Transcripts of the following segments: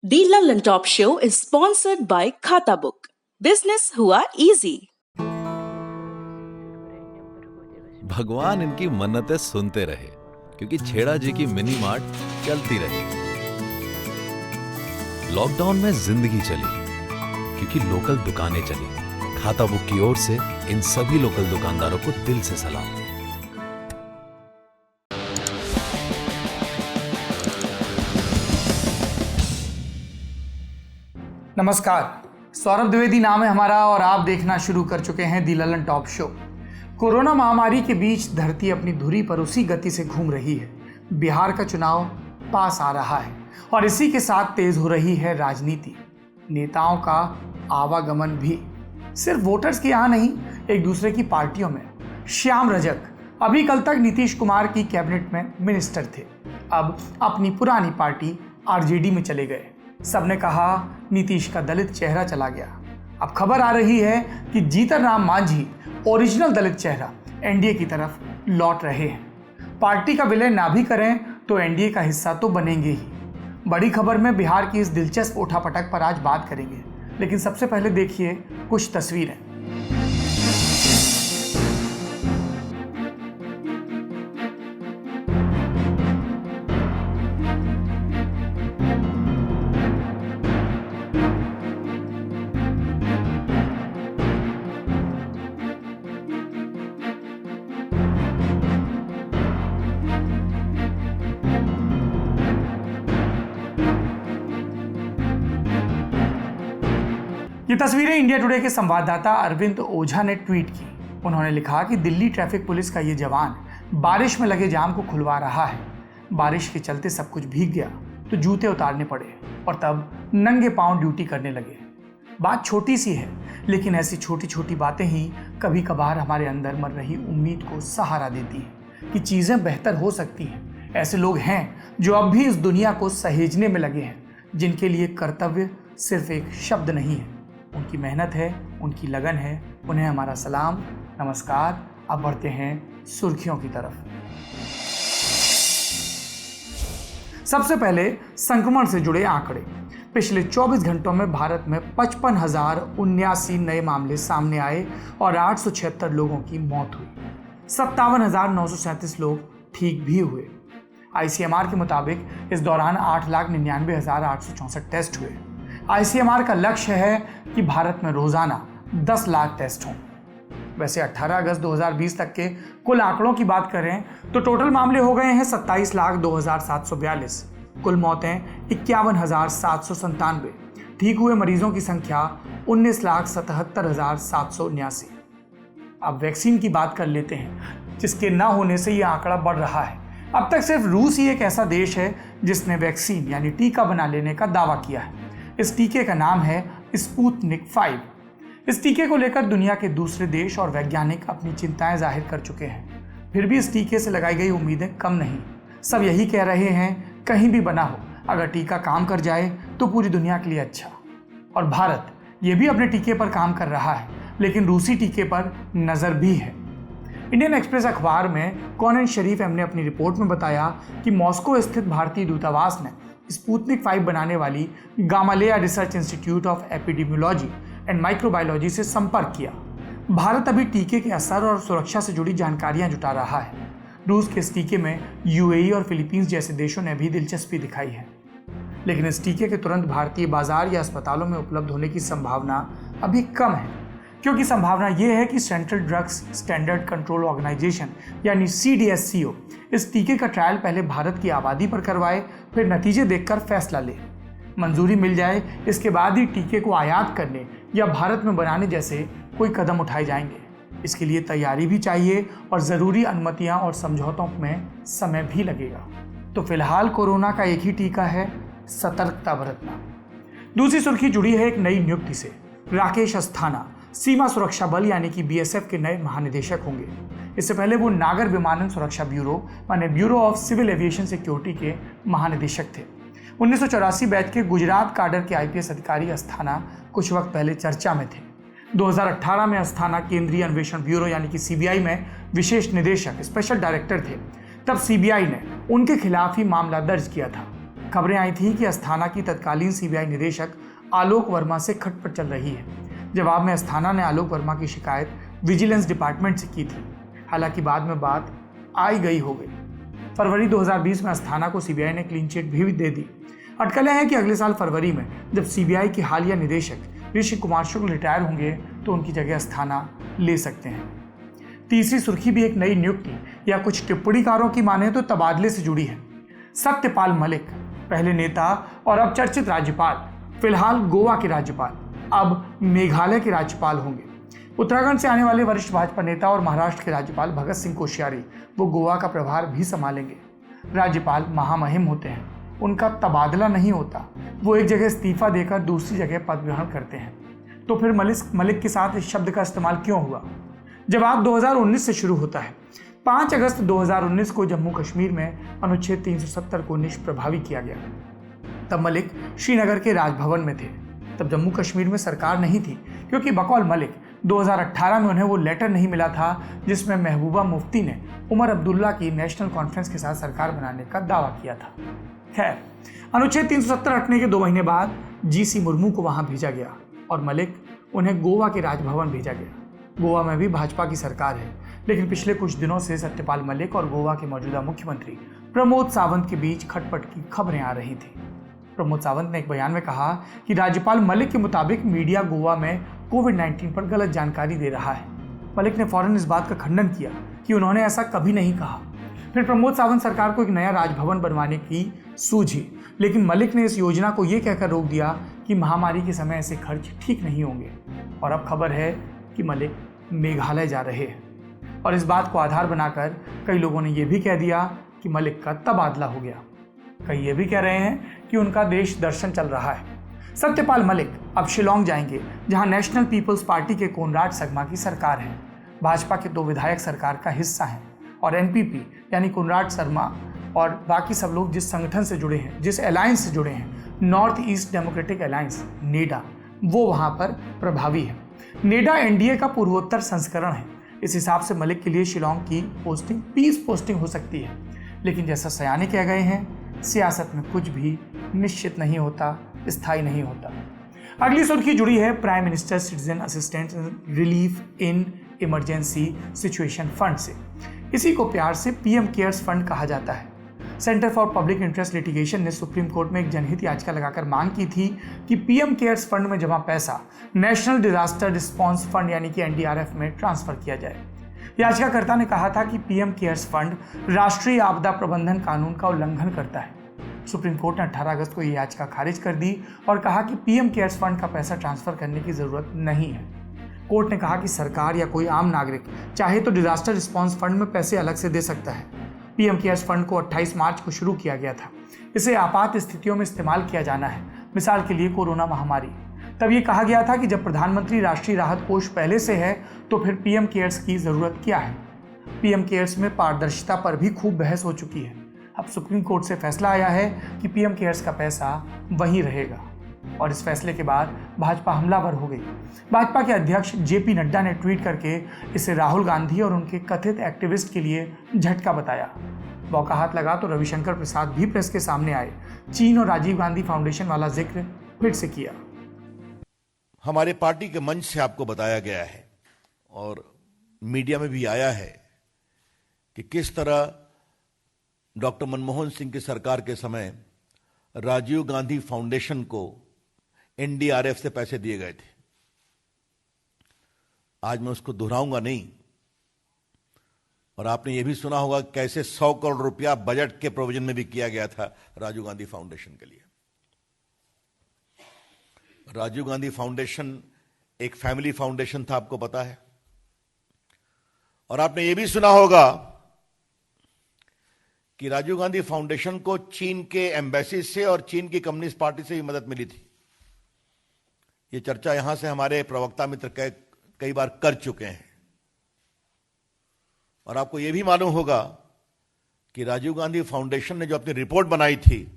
The London Top Show is sponsored by Khata Book. Business हुआ easy. भगवान इनकी मन्नतें सुनते रहे क्योंकि छेड़ा जी की मिनी मार्ट चलती रही। लॉकडाउन में जिंदगी चली क्योंकि लोकल दुकानें चली। खाता बुक की ओर से इन सभी लोकल दुकानदारों को दिल से सलाम। नमस्कार, सौरभ द्विवेदी नाम है हमारा और आप देखना शुरू कर चुके हैं दी ललन टॉप शो। कोरोना महामारी के बीच धरती अपनी धुरी पर उसी गति से घूम रही है। बिहार का चुनाव पास आ रहा है और इसी के साथ तेज हो रही है राजनीति। नेताओं का आवागमन भी सिर्फ वोटर्स के यहाँ नहीं, एक दूसरे की पार्टियों में। श्याम रजक अभी कल तक नीतीश कुमार की कैबिनेट में मिनिस्टर थे, अब अपनी पुरानी पार्टी आरजेडी में चले गए। सबने कहा नीतीश का दलित चेहरा चला गया। अब खबर आ रही है कि जीतन राम मांझी ओरिजिनल दलित चेहरा एनडीए की तरफ लौट रहे हैं। पार्टी का विलय ना भी करें तो एनडीए का हिस्सा तो बनेंगे ही। बड़ी खबर में बिहार की इस दिलचस्प उठापटक पर आज बात करेंगे, लेकिन सबसे पहले देखिए कुछ तस्वीरें। ये तस्वीरें इंडिया टुडे के संवाददाता अरविंद ओझा ने ट्वीट की। उन्होंने लिखा कि दिल्ली ट्रैफिक पुलिस का ये जवान बारिश में लगे जाम को खुलवा रहा है। बारिश के चलते सब कुछ भीग गया तो जूते उतारने पड़े और तब नंगे पांव ड्यूटी करने लगे। बात छोटी सी है, लेकिन ऐसी छोटी छोटी बातें ही कभी कभार हमारे अंदर मर रही उम्मीद को सहारा देती है कि चीज़ें बेहतर हो सकती हैं। ऐसे लोग हैं जो अब भी इस दुनिया को सहेजने में लगे हैं, जिनके लिए कर्तव्य सिर्फ एक शब्द नहीं है, उनकी मेहनत है, उनकी लगन है। उन्हें हमारा सलाम, नमस्कार। अब बढ़ते हैं सुर्खियों की तरफ। सबसे पहले संक्रमण से जुड़े आंकड़े। पिछले 24 घंटों में भारत में 55,079 नए मामले सामने आए और 876 लोगों की मौत हुई। 57,937 लोग ठीक भी हुए। आईसीएमआर के मुताबिक इस दौरान 8,99,864 टेस्ट हुए। आईसीएमआर का लक्ष्य है कि भारत में रोजाना 10 लाख टेस्ट हों। वैसे 18 अगस्त 2020 तक के कुल आंकड़ों की बात करें तो टोटल मामले हो गए हैं 27,02,742। कुल मौतें 51,797। ठीक हुए मरीजों की संख्या 19,77,779। अब वैक्सीन की बात कर लेते हैं, जिसके ना होने से यह आंकड़ा बढ़ रहा है। अब तक सिर्फ रूस ही एक ऐसा देश है जिसने वैक्सीन यानी टीका बना लेने का दावा किया है। इस टीके का नाम है स्पुतनिक 5। इस टीके को लेकर दुनिया के दूसरे देश और वैज्ञानिक अपनी चिंताएं जाहिर कर चुके हैं। फिर भी इस टीके से लगाई गई उम्मीदें कम नहीं। सब यही कह रहे हैं, कहीं भी बना हो, अगर टीका काम कर जाए तो पूरी दुनिया के लिए अच्छा। और भारत ये भी अपने टीके पर काम कर रहा है, लेकिन रूसी टीके पर नज़र भी है। इंडियन एक्सप्रेस अखबार में कॉनन शरीफ ने अपनी रिपोर्ट में बताया कि मॉस्को स्थित भारतीय दूतावास ने स्पुतनिक 5 बनाने वाली Gamaleya research institute of epidemiology and microbiology से संपर्क किया। भारत अभी टीके के असर और सुरक्षा से जुड़ी जानकारियां जुटा रहा है। रूस के इस टीके में यूएई और फिलीपींस जैसे देशों ने भी दिलचस्पी दिखाई है, लेकिन इस टीके के तुरंत भारतीय बाजार या अस्पतालों में उपलब्ध होने की संभावना अभी कम है, क्योंकि संभावना यह है कि central drugs standard control organisation यानी CDSCO इस टीके का ट्रायल पहले भारत की आबादी पर करवाए, फिर नतीजे देखकर फैसला ले। मंजूरी मिल जाए, इसके बाद ही टीके को आयात करने या भारत में बनाने जैसे कोई कदम उठाए जाएंगे। इसके लिए तैयारी भी चाहिए और ज़रूरी अनुमतियां और समझौतों में समय भी लगेगा। तो फिलहाल कोरोना का एक ही टीका है, सतर्कता बरतना। दूसरी सुर्खी जुड़ी है एक नई नियुक्ति से। राकेश अस्थाना सीमा सुरक्षा बल यानी कि BSF के नए महानिदेशक होंगे। इससे पहले वो नागर विमानन सुरक्षा ब्यूरो माने bureau of civil aviation security के महानिदेशक थे। 1984 बैच के गुजरात काडर के IPS अधिकारी अस्थाना कुछ वक्त पहले चर्चा में थे। 2018 में अस्थाना केंद्रीय अन्वेषण ब्यूरो यानी कि CBI में विशेष निदेशक स्पेशल डायरेक्टर थे। तब CBI ने उनके खिलाफ ही मामला दर्ज किया था। खबरें आई थी कि अस्थाना की तत्कालीन सीबीआई निदेशक आलोक वर्मा से खटपट चल रही है। जवाब में अस्थाना ने आलोक वर्मा की शिकायत विजिलेंस डिपार्टमेंट से की थी। हालांकि बाद में बात आई गई हो गई। फरवरी 2020 में अस्थाना को सीबीआई ने क्लीन चिट भी दे दी। अटकलें हैं कि अगले साल फरवरी में जब सीबीआई के हालिया निदेशक ऋषि कुमार शुक्ल रिटायर होंगे तो उनकी जगह अस्थाना ले सकते हैं। तीसरी सुर्खी भी एक नई नियुक्ति या कुछ टिप्पणीकारों की माने तो तबादले से जुड़ी है। सत्यपाल मलिक, पहले नेता और अब चर्चित राज्यपाल, फिलहाल गोवा के राज्यपाल, अब मेघालय के राज्यपाल होंगे। उत्तराखंड से आने वाले वरिष्ठ भाजपा नेता और महाराष्ट्र के राज्यपाल भगत सिंह कोश्यारी वो गोवा का प्रभार भी संभालेंगे। राज्यपाल महामहिम होते हैं, उनका तबादला नहीं होता, वो एक जगह इस्तीफा देकर दूसरी जगह पद ग्रहण करते हैं। तो फिर मलिक के साथ इस शब्द का इस्तेमाल क्यों हुआ? जवाब 2019 से शुरू होता है। 5 अगस्त 2019 को जम्मू कश्मीर में अनुच्छेद 370 को निष्प्रभावी किया गया। तब मलिक श्रीनगर के राजभवन में थे। तब जम्मू कश्मीर में सरकार नहीं थी, क्योंकि बकौल मलिक 2018 में उन्हें वो लेटर नहीं मिला था जिसमें महबूबा मुफ्ती ने उमर अब्दुल्ला की नेशनल कॉन्फ्रेंस के साथ सरकार बनाने का दावा किया था। खैर, अनुच्छेद 370 हटने के 2 महीने बाद जीसी मुर्मू को वहां भेजा गया और मलिक उन्हें गोवा के राजभवन भेजा गया। गोवा में भी भाजपा की सरकार है, लेकिन पिछले कुछ दिनों से सत्यपाल मलिक और गोवा के मौजूदा मुख्यमंत्री प्रमोद सावंत के बीच खटपट की खबरें आ रही थी। प्रमोद सावंत ने एक बयान में कहा कि राज्यपाल मलिक के मुताबिक मीडिया गोवा में कोविड-19 पर गलत जानकारी दे रहा है। मलिक ने फौरन इस बात का खंडन किया कि उन्होंने ऐसा कभी नहीं कहा। फिर प्रमोद सावंत सरकार को एक नया राजभवन बनवाने की सूझी, लेकिन मलिक ने इस योजना को ये कहकर रोक दिया कि महामारी के समय ऐसे खर्च ठीक नहीं होंगे। और अब खबर है कि मलिक मेघालय जा रहे हैं और इस बात को आधार बनाकर कई लोगों ने यह भी कह दिया कि मलिक का तबादला हो गया। कई ये भी कह रहे हैं कि उनका देश दर्शन चल रहा है। सत्यपाल मलिक अब शिलोंग जाएंगे, जहां नेशनल पीपल्स पार्टी के कोनराड संगमा की सरकार है। भाजपा के 2 विधायक सरकार का हिस्सा हैं और एनपीपी यानी कोनराड शर्मा और बाकी सब लोग जिस संगठन से जुड़े हैं, जिस अलायंस से जुड़े हैं, north east democratic alliance NEDA, वो वहां पर प्रभावी है। नेडा एनडीए का पूर्वोत्तर संस्करण है। इस हिसाब से मलिक के लिए शिलोंग की पोस्टिंग पीस पोस्टिंग हो सकती है। लेकिन जैसा सयाने कह गए हैं, सियासत में कुछ भी निश्चित नहीं होता, स्थायी नहीं होता। अगली सुर्खी जुड़ी है prime minister citizen assistance relief in emergency situation fund से। इसी को प्यार से पीएम केयर्स फंड कहा जाता है। Centre for public interest litigation ने सुप्रीम कोर्ट में एक जनहित याचिका लगाकर मांग की थी कि पीएम केयर्स फंड में जमा पैसा नेशनल डिजास्टर रिस्पांस फंड यानी कि एनडीआरएफ में ट्रांसफर किया जाए। याचिकाकर्ता ने कहा था कि पीएम केयर्स फंड राष्ट्रीय आपदा प्रबंधन कानून का उल्लंघन करता है। सुप्रीम कोर्ट ने 18 अगस्त को यह याचिका खारिज कर दी और कहा कि पीएम केयर्स फंड का पैसा ट्रांसफर करने की जरूरत नहीं है। कोर्ट ने कहा कि सरकार या कोई आम नागरिक चाहे तो डिजास्टर रिस्पांस फंड में पैसे अलग से दे सकता है। पीएम केयर्स फंड को 28 मार्च को शुरू किया गया था। इसे आपात स्थितियों में इस्तेमाल किया जाना है, मिसाल के लिए कोरोना महामारी। तब ये कहा गया था कि जब प्रधानमंत्री राष्ट्रीय राहत कोष पहले से है तो फिर पीएम केयर्स की जरूरत क्या है। पीएम केयर्स में पारदर्शिता पर भी खूब बहस हो चुकी है। अब सुप्रीम कोर्ट से फैसला आया है कि पीएम केयर्स का पैसा वहीं रहेगा और इस फैसले के बाद भाजपा हमलावर हो गई। भाजपा के अध्यक्ष जेपी नड्डा ने ट्वीट करके इसे राहुल गांधी और उनके कथित एक्टिविस्ट के लिए झटका बताया। मौका हाथ लगा तो रविशंकर प्रसाद भी प्रेस के सामने आए। चीन और राजीव गांधी फाउंडेशन वाला जिक्र फिर से किया। हमारे पार्टी के मंच से आपको बताया गया है और मीडिया में भी आया है कि किस तरह डॉक्टर मनमोहन सिंह की सरकार के समय राजीव गांधी फाउंडेशन को एनडीआरएफ से पैसे दिए गए थे। आज मैं उसको दोहराऊंगा नहीं। और आपने यह भी सुना होगा कैसे 100 करोड़ रुपया बजट के प्रोविजन में भी किया गया था राजीव गांधी फाउंडेशन के लिए। राजीव गांधी फाउंडेशन एक फैमिली फाउंडेशन था, आपको पता है। और आपने यह भी सुना होगा कि राजीव गांधी फाउंडेशन को चीन के एम्बेसी से और चीन की कम्युनिस्ट पार्टी से भी मदद मिली थी। यह चर्चा यहां से हमारे प्रवक्ता मित्र कई बार कर चुके हैं। और आपको यह भी मालूम होगा कि राजीव गांधी फाउंडेशन ने जो अपनी रिपोर्ट बनाई थी,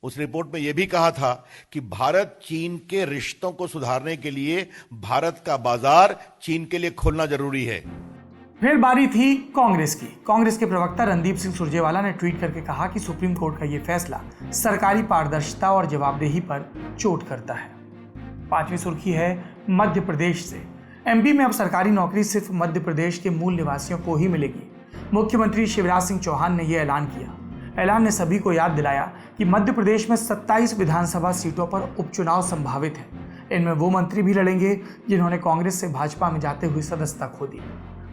उस रिपोर्ट में यह भी कहा था कि भारत चीन के रिश्तों को सुधारने के लिए भारत का बाजार चीन के लिए खोलना जरूरी है। फिर बारी थी कांग्रेस की। कांग्रेस के प्रवक्ता रणदीप सिंह सुरजेवाला ने ट्वीट करके कहा कि सुप्रीम कोर्ट का यह फैसला सरकारी पारदर्शिता और जवाबदेही पर चोट करता है। पांचवी सुर्खी है मध्य प्रदेश से। एमपी में अब सरकारी नौकरी सिर्फ मध्य प्रदेश के मूल निवासियों को ही मिलेगी। मुख्यमंत्री शिवराज सिंह चौहान ने यह ऐलान किया। ऐलान ने सभी को याद दिलाया कि मध्य प्रदेश में 27 विधानसभा सीटों पर उपचुनाव संभावित है। इनमें वो मंत्री भी लड़ेंगे जिन्होंने कांग्रेस से भाजपा में जाते हुए सदस्यता खो दी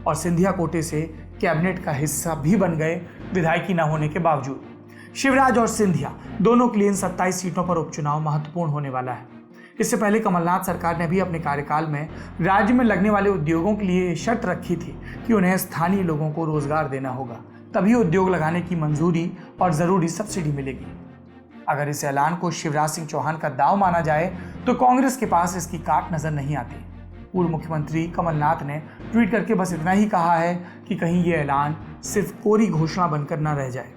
और सिंधिया कोटे से कैबिनेट का हिस्सा भी बन गए विधायकी न होने के बावजूद। शिवराज और सिंधिया दोनों के लिए इन 27 सीटों पर उपचुनाव महत्वपूर्ण होने वाला है। इससे पहले कमलनाथ सरकार ने भी अपने कार्यकाल में राज्य में लगने वाले उद्योगों के लिए शर्त रखी थी कि उन्हें स्थानीय लोगों को रोजगार देना होगा, तभी उद्योग लगाने की मंजूरी और जरूरी सब्सिडी मिलेगी। अगर इस ऐलान को शिवराज सिंह चौहान का दांव माना जाए तो कांग्रेस के पास इसकी काट नजर नहीं आती। पूर्व मुख्यमंत्री कमलनाथ ने ट्वीट करके बस इतना ही कहा है कि कहीं ये ऐलान सिर्फ कोरी घोषणा बनकर न रह जाए।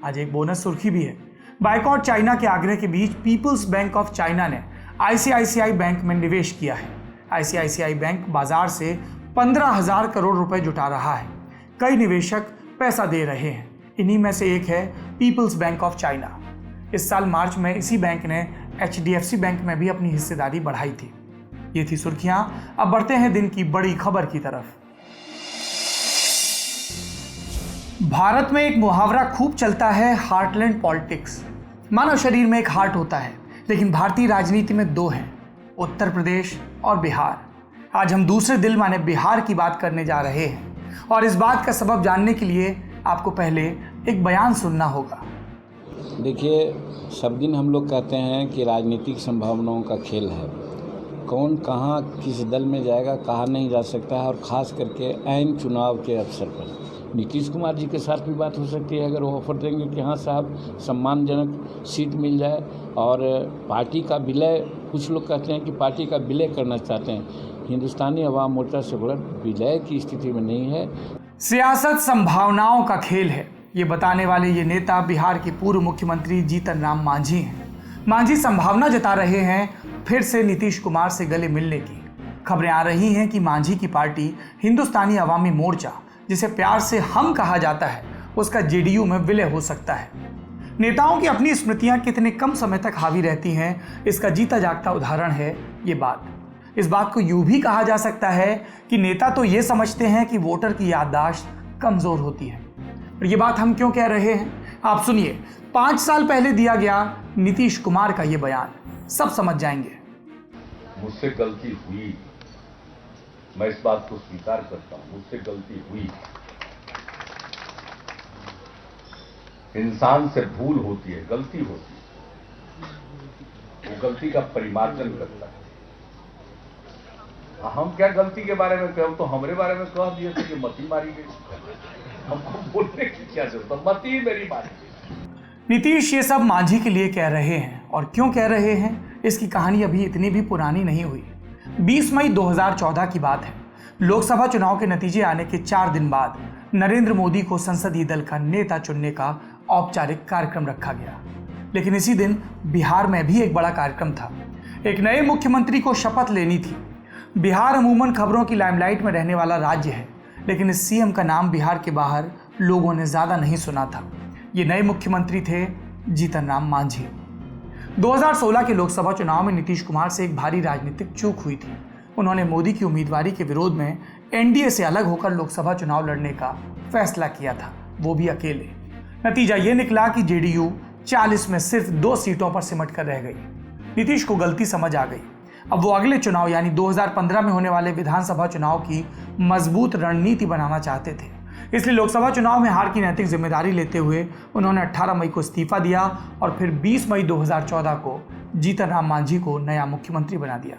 आज एक बोनस सुर्खी भी है। बायकॉट चाइना के आग्रह के बीच पीपल्स बैंक ऑफ चाइना ने आईसीआईसीआई बैंक में निवेश किया है। आईसीआईसीआई बैंक बाजार से 15,000 करोड़ रुपए जुटा रहा है। कई निवेशक पैसा दे रहे हैं। इन्हीं में से एक है पीपल्स बैंक ऑफ चाइना। इस साल मार्च में इसी बैंक ने एचडीएफसी बैंक में भी अपनी हिस्सेदारी बढ़ाई थी। ये थी सुर्खियां। अब बढ़ते हैं दिन की बड़ी खबर की तरफ। भारत में एक मुहावरा खूब चलता है, हार्टलैंड पॉलिटिक्स। मानव शरीर में एक हार्ट होता है, लेकिन भारतीय राजनीति में दो हैं, उत्तर प्रदेश और बिहार। आज हम दूसरे दिल माने बिहार की बात करने जा रहे हैं और इस बात का सबब जानने के लिए आपको पहले एक बयान सुनना होगा। देखिए, सब दिन हम लोग कहते हैं कि राजनीतिक संभावनाओं का खेल है। कौन कहाँ किस दल में जाएगा, कहाँ नहीं जा सकता है, और ख़ास करके ऐन चुनाव के अवसर पर नीतीश कुमार जी के साथ भी बात हो सकती है। अगर वो ऑफर देंगे कि हाँ साहब सम्मानजनक सीट मिल जाए और पार्टी का विलय, कुछ लोग कहते हैं कि पार्टी का विलय करना चाहते हैं। हिंदुस्तानी अवाम मोर्चा से बड़ा विलय की स्थिति में नहीं है। सियासत संभावनाओं का खेल है, ये बताने वाले ये नेता बिहार के पूर्व मुख्यमंत्री जीतन राम मांझी हैं। मांझी संभावना जता रहे हैं फिर से नीतीश कुमार से गले मिलने की। खबरें आ रही हैं कि मांझी की पार्टी हिंदुस्तानी अवामी मोर्चा, जिसे प्यार से हम कहा जाता है, उसका जेडीयू में विलय हो सकता है। नेताओं की अपनी स्मृतियां कितने कम समय तक हावी रहती हैं, इसका जीता जागता उदाहरण है ये बात। इस बात को यूं भी कहा जा सकता है कि नेता तो ये समझते हैं कि वोटर की याददाश्त कमजोर होती है। और ये बात हम क्यों कह रहे हैं, आप सुनिए। 5 साल पहले दिया गया नीतीश कुमार का ये बयान, सब समझ जाएंगे। मुझसे गलती हुई, मैं इस बात को स्वीकार करता हूं, मुझसे गलती हुई। इंसान से भूल होती है, गलती होती है, वो गलती का परिमार्जन करता है। हम क्या गलती के बारे में कहो तो हमारे बारे में कह दिए थे कि मती मारी गई, हमको बोलने की क्या जरूरत, मती मेरी मारी गई। नीतीश ये सब मांझी के लिए कह रहे हैं, और क्यों कह रहे हैं इसकी कहानी अभी इतनी भी पुरानी नहीं हुई। 20 मई 2014 की बात है। लोकसभा चुनाव के नतीजे आने के 4 दिन बाद नरेंद्र मोदी को संसदीय दल का नेता चुनने का औपचारिक कार्यक्रम रखा गया। लेकिन इसी दिन बिहार में भी एक बड़ा कार्यक्रम था। एक नए मुख्यमंत्री को शपथ लेनी थी। बिहार अमूमन खबरों की लाइमलाइट में रहने वाला राज्य है, लेकिन इस सीएम का नाम बिहार के बाहर लोगों ने ज्यादा नहीं सुना था। ये नए मुख्यमंत्री थे जीतन राम मांझी। 2016 के लोकसभा चुनाव में नीतीश कुमार से एक भारी राजनीतिक चूक हुई थी। उन्होंने मोदी की उम्मीदवारी के विरोध में एनडीए से अलग होकर लोकसभा चुनाव लड़ने का फैसला किया था, वो भी अकेले। नतीजा ये निकला कि जेडीयू 40 में सिर्फ 2 सीटों पर सिमट कर रह गई। नीतीश को गलती समझ आ गई। अब वो अगले चुनाव यानी 2015 में होने वाले विधानसभा चुनाव की मजबूत रणनीति बनाना चाहते थे। इसलिए लोकसभा चुनाव में हार की नैतिक जिम्मेदारी लेते हुए उन्होंने 18 मई को इस्तीफा दिया और फिर 20 मई 2014 को जीतन राम मांझी को नया मुख्यमंत्री बना दिया।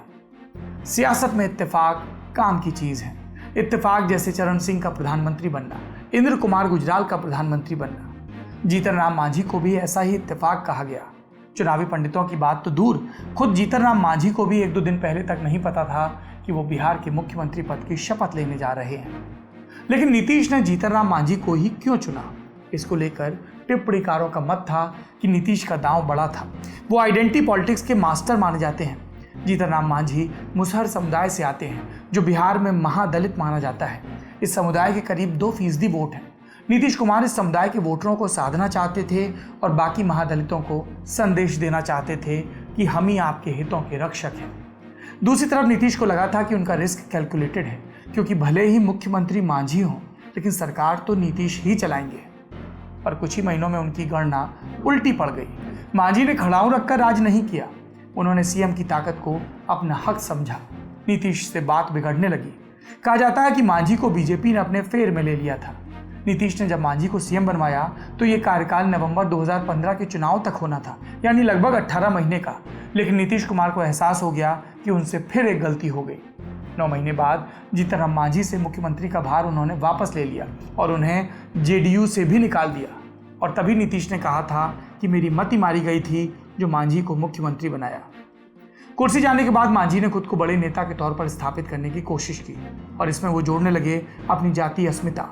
सियासत में इत्तेफाक काम की चीज है। इत्तेफाक जैसे चरण सिंह का प्रधानमंत्री बनना, इंद्र कुमार गुजराल का प्रधानमंत्री बनना। जीतन राम मांझी को भी ऐसा ही इत्तेफाक कहा गया। चुनावी पंडितों की बात तो दूर, खुद जीतन राम मांझी को भी 1-2 दिन पहले तक नहीं पता था कि वो बिहार के मुख्यमंत्री पद की शपथ लेने जा रहे हैं। लेकिन नीतीश ने जीतन राम मांझी को ही क्यों चुना, इसको लेकर टिप्पणीकारों का मत था कि नीतीश का दांव बड़ा था। वो आइडेंटिटी पॉलिटिक्स के मास्टर माने जाते हैं। जीतन राम मांझी मुसहर समुदाय से आते हैं, जो बिहार में महादलित माना जाता है। इस समुदाय के करीब 2% वोट हैं। नीतीश कुमार इस समुदाय के वोटरों को साधना चाहते थे और बाकी महादलितों को संदेश देना चाहते थे कि हम ही आपके हितों के रक्षक हैं। दूसरी तरफ नीतीश को लगा था कि उनका रिस्क कैलकुलेटेड है, क्योंकि भले ही मुख्यमंत्री मांझी हों, लेकिन सरकार तो नीतीश ही चलाएंगे। पर कुछ ही महीनों में उनकी गणना उल्टी पड़ गई। मांझी ने खड़ाऊ रखकर राज नहीं किया, उन्होंने सीएम की ताकत को अपना हक समझा। नीतीश से बात बिगड़ने लगी। कहा जाता है कि मांझी को बीजेपी ने अपने फेर में ले लिया था। नीतीश ने जब मांझी को सीएम बनवाया तो ये कार्यकाल नवंबर 2015 के चुनाव तक होना था, यानी लगभग 18 महीने का। लेकिन नीतीश कुमार को एहसास हो गया कि उनसे फिर एक गलती हो गई। 9 महीने बाद जीतनराम मांझी से मुख्यमंत्री का भार उन्होंने वापस ले लिया और उन्हें जेडीयू से भी निकाल दिया। और तभी नीतीश ने कहा था कि मेरी मति मारी गई थी जो मांझी को मुख्यमंत्री बनाया। कुर्सी जाने के बाद मांझी ने खुद को बड़े नेता के तौर पर स्थापित करने की कोशिश की और इसमें वो जोड़ने लगे अपनी जातीय अस्मिता।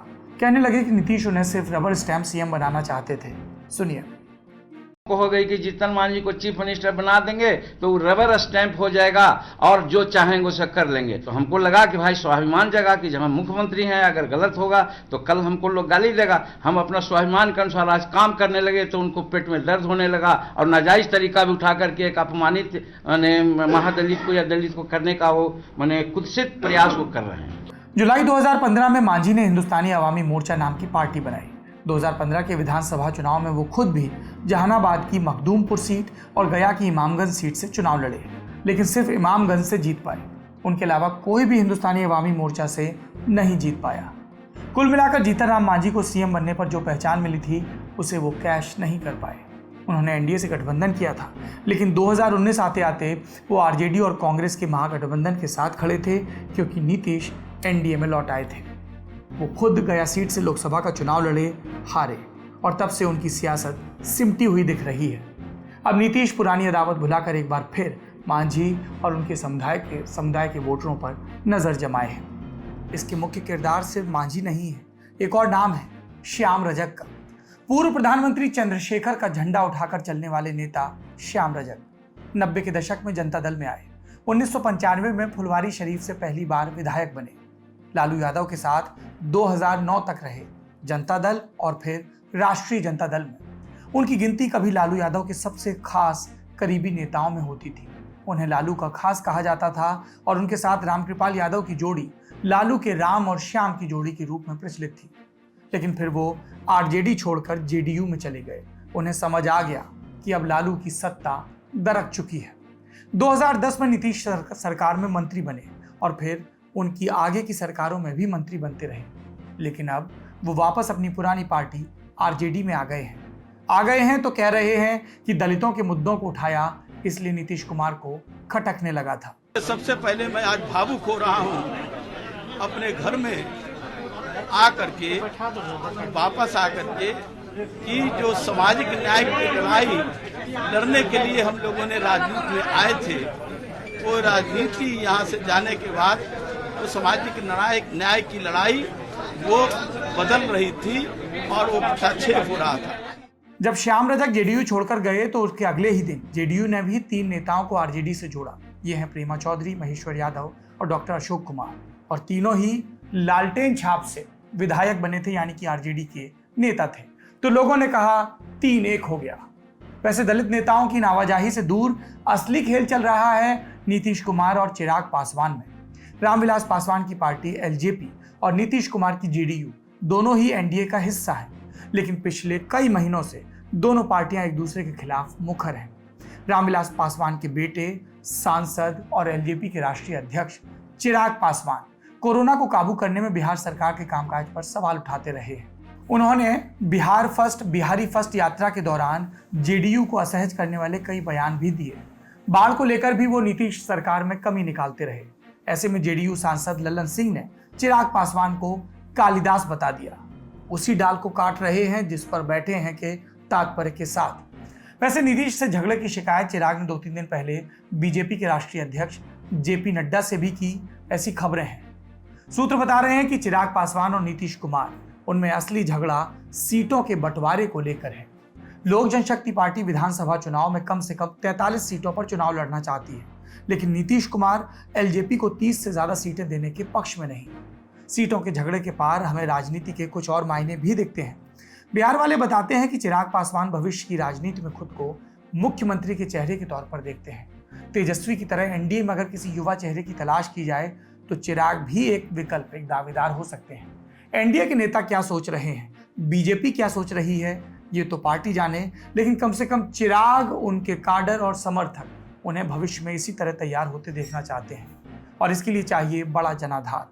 कहने लगे कि नीतीश उन्हें सिर्फ रबर स्टैम्प सीएम बनाना चाहते थे। सुनिए। हो गई कि जीतन मांझी को चीफ मिनिस्टर बना देंगे तो वो रबर स्टैंप हो जाएगा और जो चाहेंगे उसे कर लेंगे। तो हमको लगा कि भाई स्वाभिमान जगा कि जब हम मुख्यमंत्री हैं, अगर गलत होगा तो कल हमको लोग गाली देगा। हम अपना स्वाभिमान के अनुसार आज काम करने लगे तो उनको पेट में दर्द होने लगा और नाजायज तरीका भी उठा करके एक अपमानित महादलित को या दलित को करने का वो कुत्सित प्रयास वो कर रहे हैं। जुलाई 2015 में मांझी ने हिंदुस्तानी अवामी मोर्चा नाम की पार्टी बनाई। 2015 के विधानसभा चुनाव में वो खुद भी जहानाबाद की मखदूमपुर सीट और गया की इमामगंज सीट से चुनाव लड़े, लेकिन सिर्फ इमामगंज से जीत पाए। उनके अलावा कोई भी हिंदुस्तानी अवामी मोर्चा से नहीं जीत पाया। कुल मिलाकर जीतनराम मांझी को सीएम बनने पर जो पहचान मिली थी उसे वो कैश नहीं कर पाए। उन्होंने एनडीए से गठबंधन किया था, लेकिन 2019 आते आते वो आरजेडी और कांग्रेस के महागठबंधन के साथ खड़े थे, क्योंकि नीतीश एनडीए में लौट आए थे। वो खुद गया सीट से लोकसभा का चुनाव लड़े, हारे और तब से उनकी सियासत सिमटी हुई दिख रही है। अब नीतीश पुरानी अदावत भुलाकर एक बार फिर मांझी और उनके समुदाय के वोटरों पर नजर जमाए हैं। इसके मुख्य किरदार सिर्फ मांझी नहीं है, एक और नाम है श्याम रजक का। पूर्व प्रधानमंत्री चंद्रशेखर का झंडा उठाकर चलने वाले नेता श्याम रजक 90 के दशक में जनता दल में आए। 1995 में फुलवारी शरीफ से पहली बार विधायक बने। लालू यादव के साथ 2009 तक रहे जनता दल और फिर राष्ट्रीय जनता दल में। उनकी गिनती कभी लालू यादव के सबसे खास करीबी नेताओं में होती थी। उन्हें लालू का खास कहा जाता था और उनके साथ रामकृपाल यादव की जोड़ी लालू के राम और श्याम की जोड़ी के रूप में प्रचलित थी। लेकिन फिर वो आरजेडी छोड़कर जेडीयू में चले गए। उन्हें समझ आ गया कि अब लालू की सत्ता दरक चुकी है। 2010 में नीतीश सरकार में मंत्री बने और फिर उनकी आगे की सरकारों में भी मंत्री बनते रहे। लेकिन अब वो वापस अपनी पुरानी पार्टी आरजेडी में आ गए हैं तो कह रहे हैं कि दलितों के मुद्दों को उठाया, इसलिए नीतीश कुमार को खटकने लगा था। सबसे पहले मैं आज भावुक हो रहा हूँ अपने घर में आकर के, वापस आकर के कि जो सामाजिक न्याय की लड़ाई लड़ने के लिए हम लोगों ने राजनीति में आए थे, वो राजनीति यहाँ से जाने के बाद वो सामाजिक न्याय की लड़ाई वो बदल रही थी और वो हस्तक्षेप हो रहा था। जब श्याम रजक जेडीयू छोड़कर गए तो उसके अगले ही दिन जेडीयू ने भी 3 नेताओं को आरजेडी से जोड़ा। ये हैं प्रेमा चौधरी, महेश्वर यादव और डॉक्टर अशोक कुमार, और तीनों ही लालटेन छाप से विधायक बने थे, यानी कि आरजेडी के नेता थे। तो लोगों ने कहा 3-1 हो गया। वैसे दलित नेताओं की नावाजाही से दूर असली खेल चल रहा है नीतीश कुमार और चिराग पासवान में। रामविलास पासवान की पार्टी एलजेपी और नीतीश कुमार की जेडीयू दोनों ही एनडीए का हिस्सा है, लेकिन पिछले कई महीनों से दोनों पार्टियां एक दूसरे के खिलाफ मुखर हैं। रामविलास पासवान के बेटे, सांसद और एलजेपी के राष्ट्रीय अध्यक्ष चिराग पासवान कोरोना को काबू करने में बिहार सरकार के कामकाज पर सवाल उठाते रहे हैं। उन्होंने बिहारी फर्स्ट यात्रा के दौरान जेडीयू को असहज करने वाले कई बयान भी दिए। बाढ़ को लेकर भी वो नीतीश सरकार में कमी निकालते रहे। ऐसे में जेडीयू सांसद ललन सिंह ने चिराग पासवान को कालिदास बता दिया। उसी डाल को काट रहे हैं जिस पर बैठे हैं के तात्पर्य के साथ। वैसे नीतीश से झगड़े की शिकायत चिराग ने 2-3 दिन पहले बीजेपी के राष्ट्रीय अध्यक्ष जेपी नड्डा से भी की, ऐसी खबरें हैं। सूत्र बता रहे हैं कि चिराग पासवान और नीतीश कुमार, उनमें असली झगड़ा सीटों के बंटवारे को लेकर है। लोक जनशक्ति पार्टी विधानसभा चुनाव में कम से कम 43 सीटों पर चुनाव लड़ना चाहती है, लेकिन नीतीश कुमार एलजेपी को 30 से ज्यादा सीटें देने के पक्ष में नहीं। सीटों के झगड़े के पार हमें राजनीति के कुछ और मायने भी दिखते हैं। बिहार वाले बताते हैं कि चिराग पासवान भविष्य की राजनीति में खुद को मुख्यमंत्री के चेहरे के तौर पर देखते हैं। तेजस्वी की तरह एनडीए में अगर किसी युवा चेहरे की तलाश की जाए तो चिराग भी एक विकल्प, एक दावेदार हो सकते हैं। एनडीए के नेता क्या सोच रहे हैं, बीजेपी क्या सोच रही है, ये तो पार्टी जाने, लेकिन कम से कम चिराग, उनके काडर और समर्थक उन्हें भविष्य में इसी तरह तैयार होते देखना चाहते हैं और इसके लिए चाहिए बड़ा जनाधार।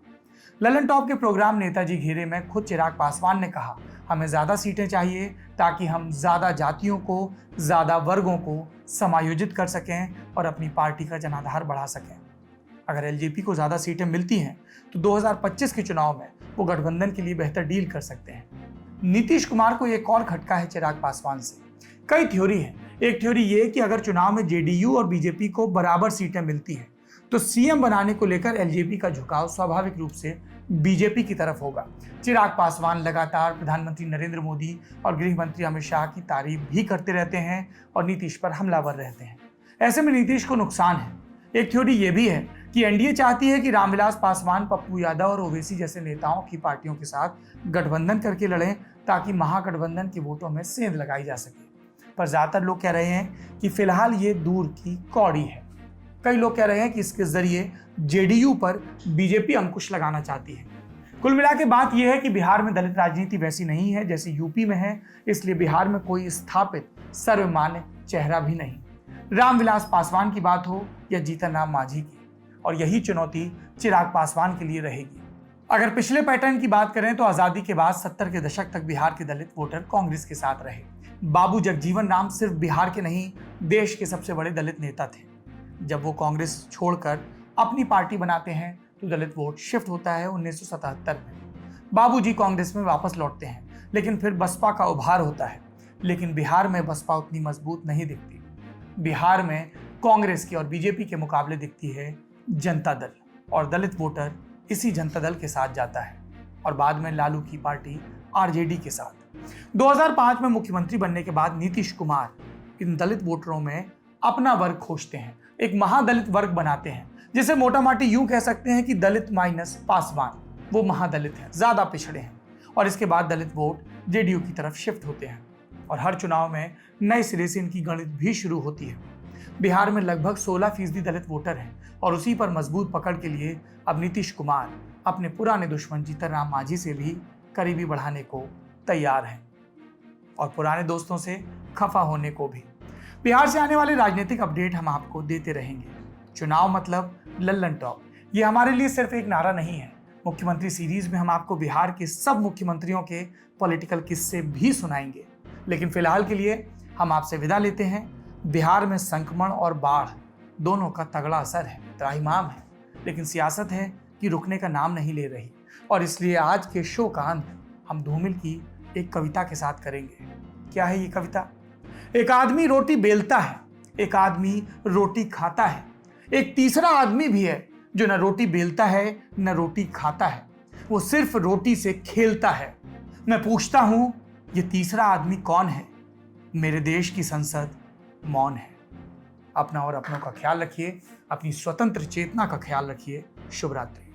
ललन टॉप के प्रोग्राम नेताजी घेरे में खुद चिराग पासवान ने कहा, हमें ज़्यादा सीटें चाहिए ताकि हम ज़्यादा जातियों को, ज़्यादा वर्गों को समायोजित कर सकें और अपनी पार्टी का जनाधार बढ़ा सकें। अगर एलजेपी को ज़्यादा सीटें मिलती हैं तो 2025 के चुनाव में वो गठबंधन के लिए बेहतर डील कर सकते हैं। नीतीश कुमार को एक और खटका है चिराग पासवान से। कई थ्योरी है। एक थ्योरी ये कि अगर चुनाव में जेडीयू और बीजेपी को बराबर सीटें मिलती हैं तो सीएम बनाने को लेकर एलजेपी का झुकाव स्वाभाविक रूप से बीजेपी की तरफ होगा। चिराग पासवान लगातार प्रधानमंत्री नरेंद्र मोदी और गृह मंत्री अमित शाह की तारीफ भी करते रहते हैं और नीतीश पर हमलावर रहते हैं। ऐसे में नीतीश को नुकसान है। एक थ्योरी ये भी है कि एनडीए चाहती है कि रामविलास पासवान, पप्पू यादव और ओवैसी जैसे नेताओं की पार्टियों के साथ गठबंधन करके लड़ें ताकि महागठबंधन के वोटों में सेंध लगाई जा सके। पर ज्यादातर लोग कह रहे हैं कि फिलहाल ये दूर की कौड़ी है। कई लोग कह रहे हैं कि इसके जरिए जेडीयू पर बीजेपी अंकुश लगाना चाहती है। कुल मिला के बात यह है कि बिहार में दलित राजनीति वैसी नहीं है जैसी यूपी में है, इसलिए बिहार में कोई स्थापित सर्वमान्य चेहरा भी नहीं। रामविलास पासवान की बात हो या जीतन राम मांझी की, और यही चुनौती चिराग पासवान के लिए रहेगी। अगर पिछले पैटर्न की बात करें तो आजादी के बाद 70 के दशक तक बिहार के दलित वोटर कांग्रेस के साथ रहे। बाबू जगजीवन राम सिर्फ बिहार के नहीं, देश के सबसे बड़े दलित नेता थे। जब वो कांग्रेस छोड़कर अपनी पार्टी बनाते हैं तो दलित वोट शिफ्ट होता है 1977 में। बाबूजी कांग्रेस में वापस लौटते हैं, लेकिन फिर बसपा का उभार होता है। लेकिन बिहार में बसपा उतनी मजबूत नहीं दिखती। बिहार में कांग्रेस की और बीजेपी के मुकाबले दिखती है जनता दल, और दलित वोटर इसी जनता दल के साथ जाता है और बाद में लालू की पार्टी आरजेडी के साथ। 2005 में मुख्यमंत्री बनने के बाद नीतीश कुमार इन दलित वोटरों में अपना वर्ग खोजते हैं, एक महादलित वर्ग बनाते हैं, जिसे मोटा माटी यूं कह सकते हैं कि दलित माइनस पासवान, वो महादलित हैं, ज्यादा पिछड़े हैं। और इसके बाद दलित वोट जेडीयू की तरफ शिफ्ट होते हैं और हर चुनाव में नए सिरे से इनकी गणित भी शुरू होती है। बिहार में लगभग 16% दलित वोटर हैं और उसी पर मजबूत पकड़ के लिए अब नीतीश कुमार अपने पुराने दुश्मन जीतन राम मांझी से भी करीबी बढ़ाने को तैयार हैं और पुराने दोस्तों से खफा होने को भी। बिहार से आने वाले राजनीतिक अपडेट हम आपको देते रहेंगे। चुनाव मतलब लल्लन टॉप, ये हमारे लिए सिर्फ एक नारा नहीं है। मुख्यमंत्री सीरीज में हम आपको बिहार के सब मुख्यमंत्रियों के पॉलिटिकल किस्से भी सुनाएंगे। लेकिन फिलहाल के लिए हम आपसे विदा लेते हैं। बिहार में संक्रमण और बाढ़ दोनों का तगड़ा असर है, त्राहिमाम है, लेकिन सियासत है कि रुकने का नाम नहीं ले रही। और इसलिए आज के शो का अंत हम धूमिल की एक कविता के साथ करेंगे। क्या है ये कविता? एक आदमी रोटी बेलता है, एक आदमी रोटी खाता है, एक तीसरा आदमी भी है जो न रोटी बेलता है न रोटी खाता है, वो सिर्फ रोटी से खेलता है। मैं पूछता हूं ये तीसरा आदमी कौन है? मेरे देश की संसद मौन है। अपना और अपनों का ख्याल रखिए, अपनी स्वतंत्र चेतना का ख्याल रखिए। शुभ रात्रि।